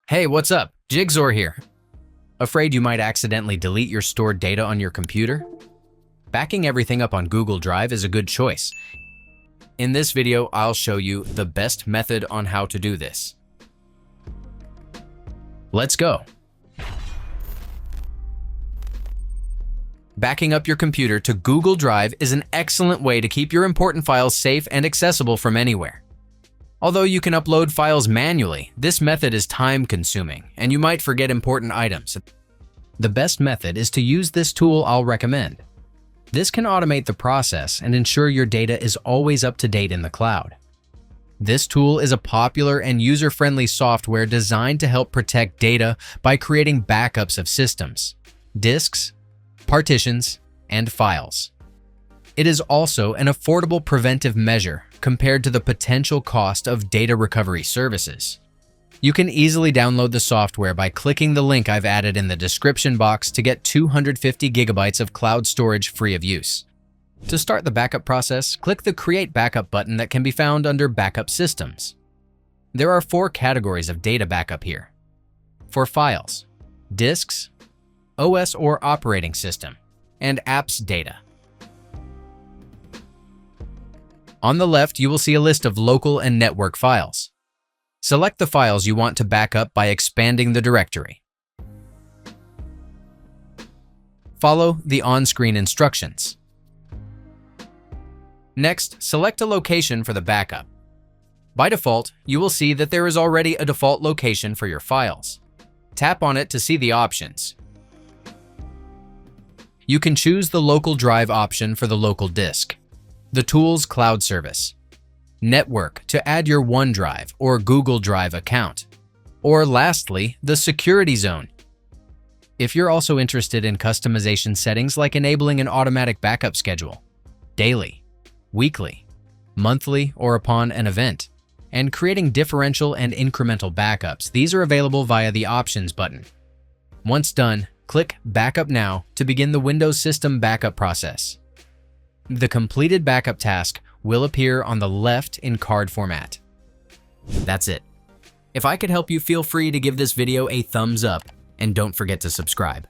Hey, what's up? Jigsaw here. Afraid you might accidentally delete your stored data on your computer? Backing everything up on Google Drive is a good choice. In this video, I'll show you the best method on how to do this. Let's go. Backing up your computer to Google Drive is an excellent way to keep your important files safe and accessible from anywhere. Although you can upload files manually, this method is time-consuming, and you might forget important items. The best method is to use this tool I'll recommend. This can automate the process and ensure your data is always up to date in the cloud. This tool is a popular and user-friendly software designed to help protect data by creating backups of systems, disks, partitions, and files. It is also an affordable preventive measure compared to the potential cost of data recovery services. You can easily download the software by clicking the link I've added in the description box to get 250 gigabytes of cloud storage free of use. To start the backup process, click the Create Backup button that can be found under Backup Systems. There are 4 categories of data backup here. For files, disks, OS or operating system, and apps data. On the left, you will see a list of local and network files. Select the files you want to back up by expanding the directory. Follow the on-screen instructions. Next, select a location for the backup. By default, you will see that there is already a default location for your files. Tap on it to see the options. You can choose the local drive option for the local disk, the tool's cloud service, network to add your OneDrive or Google Drive account, or lastly, the security zone. If you're also interested in customization settings like enabling an automatic backup schedule, daily, weekly, monthly, or upon an event, and creating differential and incremental backups, these are available via the Options button. Once done, click Backup Now to begin the Windows System backup process. The completed backup task will appear on the left in card format. That's it. If I could help you, feel free to give this video a thumbs up and don't forget to subscribe.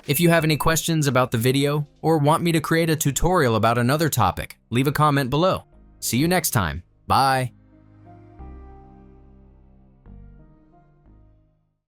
If you have any questions about the video or want me to create a tutorial about another topic, leave a comment below. See you next time. Bye.